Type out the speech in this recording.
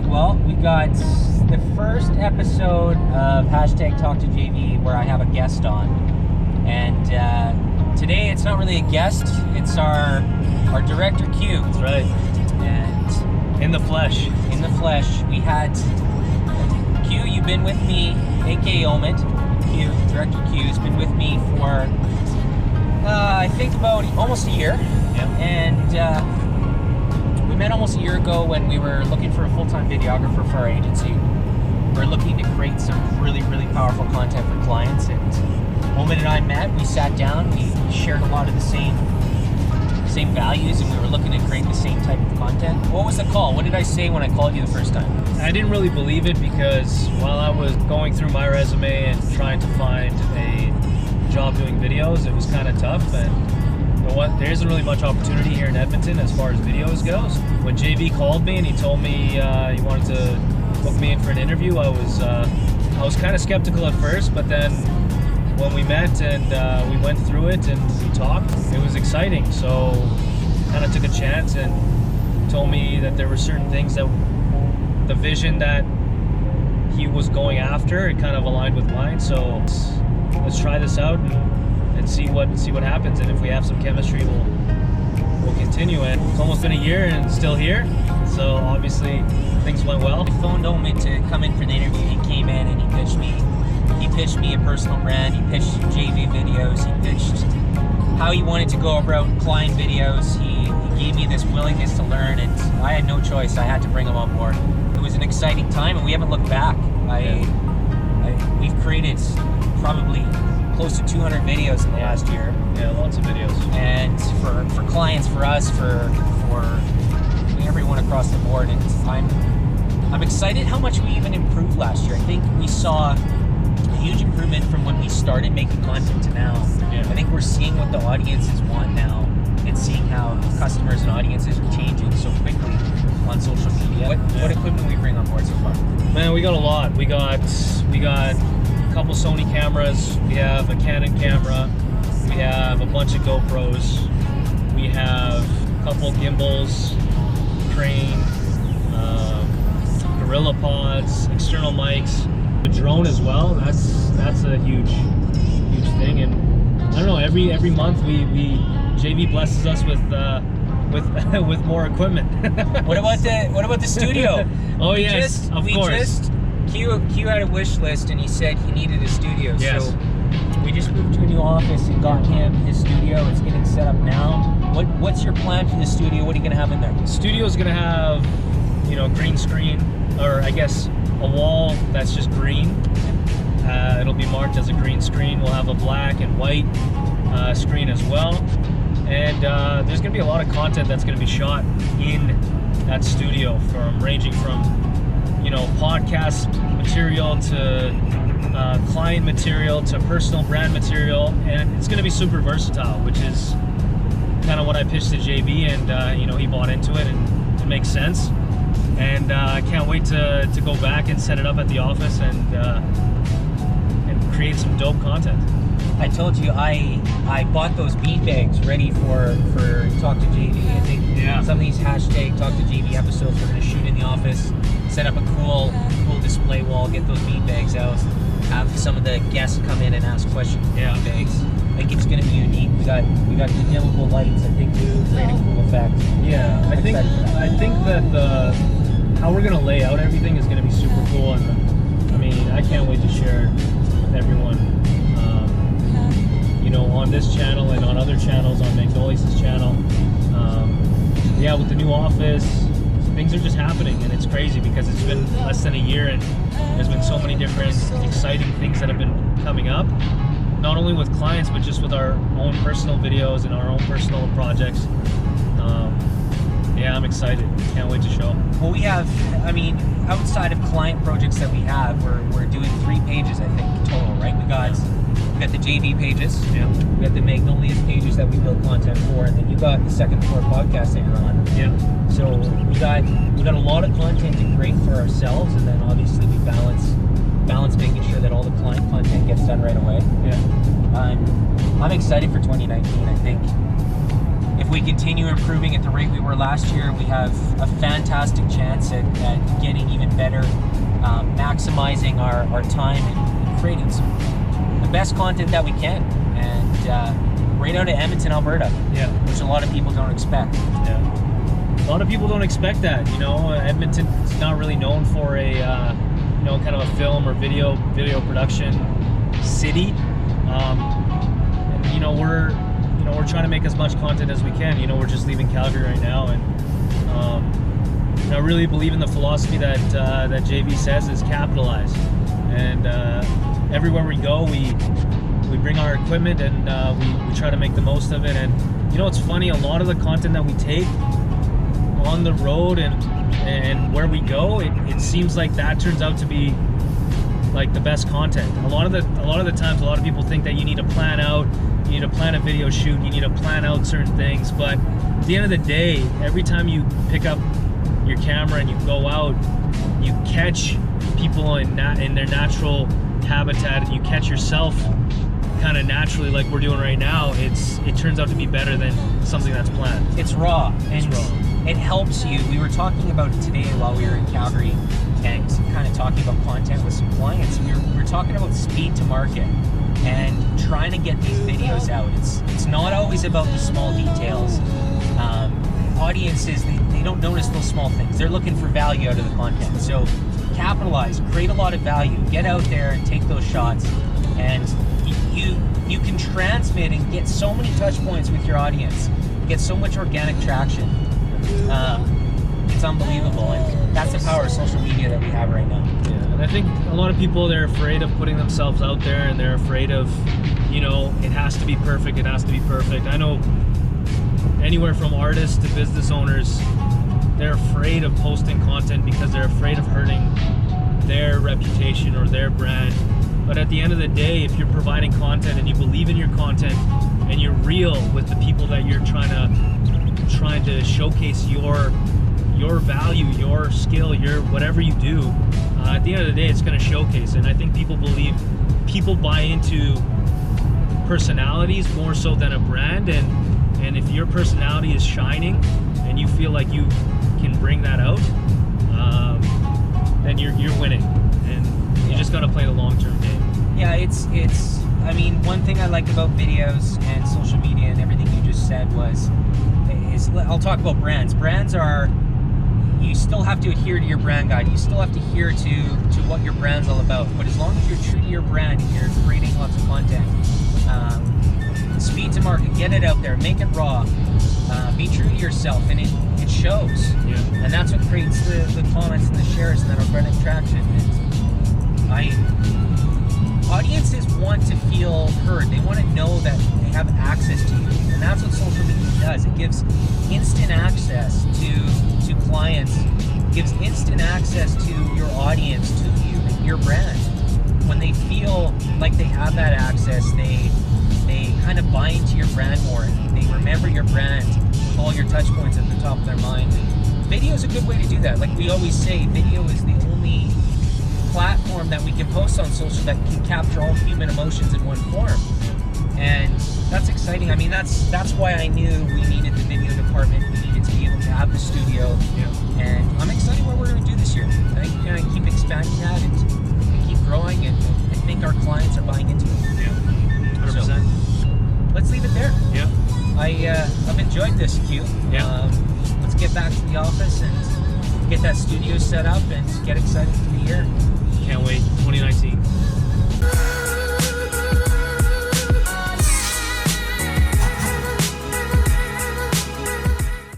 right, well, we got the first episode of #TalktojV where I have a guest on. And today it's not really a guest, it's our director Q. That's right. And in the flesh. In the flesh, we had Q. You've been with me, aka Omid. Q, director Q, has been with me for I think about almost a year. Yeah. And we met almost a year ago when we were looking for a full-time videographer for our agency. We're looking to create some really, really powerful content for clients. And Omid and I met, we sat down, we shared a lot of the same values, and we were looking to create the same type of content. What was the call? What did I say when I called you the first time? I didn't really believe it because while I was going through my resume and trying to find a job doing videos, it was kind of tough. And you know what? There isn't really much opportunity here in Edmonton as far as videos goes. When JV called me and he told me he wanted to book me in for an interview, I was kind of skeptical at first, but then when we met and we went through it and we talked, it was exciting. So kind of took a chance and told me that there were certain things that the vision that he was going after, it kind of aligned with mine. So let's try this out and see what happens. And if we have some chemistry, we'll continue. And it's almost been a year and still here. So obviously things went well. I phoned Omid to come in for the interview. He came in and he pitched me a personal brand. He pitched JV videos. He pitched how he wanted to go about client videos. He gave me this willingness to learn, and I had no choice. I had to bring him on board. It was an exciting time, and we haven't looked back. We've created probably close to 200 videos in the last year. Yeah, lots of videos. And for clients, for us, for everyone across the board. And I'm excited how much we even improved last year. I think we saw a huge improvement from when we started making content to now. Yeah. I think we're seeing what the audiences want now, and seeing how customers and audiences are changing so quickly on social media. What equipment we bring on board so far? Man, we got a lot. We got a couple Sony cameras. We have a Canon camera. We have a bunch of GoPros. We have a couple gimbals, crane, gorilla pods, external mics, a drone as well. That's a huge thing. And I don't know. Every month we JV blesses us with more equipment. What about the studio? Oh yes, of course. Q had a wish list and he said he needed a studio. Yes. So we just moved to a new office and got him his studio. It's getting set up now. What's your plan for the studio? What are you gonna have in there? The studio's gonna have, green screen, or I guess a wall that's just green. It'll be marked as a green screen. We'll have a black and white screen as well. And there's going to be a lot of content that's going to be shot in that studio, ranging from, podcast material to client material to personal brand material. And it's going to be super versatile, which is kind of what I pitched to JV, and he bought into it, and it makes sense. And I can't wait to go back and set it up at the office and create some dope content. I told you I bought those bean bags ready for Talk to JV. I think some of these #TalktojV episodes we're going to shoot in the office, set up a cool display wall, get those bean bags out, have some of the guests come in and ask questions with bean bags. I think it's going to be unique. We got dimmable lights. I think we'll create a cool effect. Yeah, I think that how we're going to lay out everything is going to be super cool, and I mean, I can't wait to share with everyone. On this channel and on other channels, on Magnolius' channel. With the new office, things are just happening, and it's crazy because it's been less than a year and there's been so many different exciting things that have been coming up, not only with clients but just with our own personal videos and our own personal projects. I'm excited. Can't wait to show. Well, we have, outside of client projects that we have, we're doing 3 pages, I think, total, right? We got the JV pages. Yeah. We got the Magnolius pages that we build content for, and then you got the Second Floor podcast that you're on. Yeah. So we got a lot of content to create for ourselves, and then obviously we balance making sure that all the client content gets done right away. Yeah. I'm excited for 2019. I think if we continue improving at the rate we were last year, we have a fantastic chance at getting better, maximizing our time and creating the best content that we can. And right out of Edmonton, Alberta, Yeah. which a lot of people don't expect. Yeah. A lot of people don't expect that. You know, Edmonton is not really known for a you know, kind of a film or video production city. And you know, we're trying to make as much content as we can. You know, we're just leaving Calgary right now, and you know, I really believe in the philosophy that JV says is capitalize. And everywhere we go, we bring our equipment, and we try to make the most of it. And you know, it's funny, a lot of the content that we take on the road and where we go, it seems like that turns out to be like the best content. A lot of the times, a lot of people think that you need to plan out, you need to plan a video shoot, you need to plan out certain things. But at the end of the day, every time you pick up your camera and you go out, you catch people in their natural habitat, and you catch yourself kind of naturally, like we're doing right now. It turns out to be better than something that's planned. It's raw. It's raw. It helps you. We were talking about it today while we were in Calgary, and kind of talking about content with some clients. We were talking about speed to market and trying to get these videos out. It's not always about the small details. Audiences, they don't notice those small things. They're looking for value out of the content. So capitalize, create a lot of value, get out there and take those shots, and you can transmit and get so many touch points with your audience, get so much organic traction. It's unbelievable, and that's the power of social media that we have right now. Yeah, and I think a lot of people, they're afraid of putting themselves out there, and they're afraid of, you know, it has to be perfect, it has to be perfect. I know anywhere from artists to business owners, they're afraid of posting content because they're afraid of hurting their reputation or their brand. But at the end of the day, if you're providing content and you believe in your content and you're real with the people that you're trying to showcase your value, your skill, your whatever you do, at the end of the day, it's going to showcase. And I think people buy into personalities more so than a brand. And if your personality is shining and you feel like you can bring that out, then you're winning. And you just got to play the long-term game. Yeah, it's. I mean, one thing I like about videos and social media and everything you just said is I'll talk about brands. Brands are, you still have to adhere to your brand guide. You still have to adhere to what your brand's all about. But as long as you're true to your brand and you're creating lots of content, speed to market, get it out there, make it raw, be true to yourself, and it shows. Yeah. And that's what creates the comments and the shares and that organic traction. Audiences want to feel heard. They want to know that they have access to you, and that's what social media does. It gives instant access to clients, gives instant access to your audience, to you and your brand. When they feel like they have that access, they kind of buy into your brand more. They remember your brand, all your touch points at the top of their mind. And video is a good way to do that. Like we always say, video is the only platform that we can post on social that can capture all human emotions in one form. And that's exciting. I mean, that's why I knew we needed the video department. We needed to be able to have the studio. Yeah. And I'm excited what we're going to do this year. I think we're going to keep expanding that and keep growing, and I think our clients are buying into it. Yeah. 100%. So, let's leave it there. Yeah. I've enjoyed this, Q. Yeah. Let's get back to the office and get that studio set up and get excited for the year.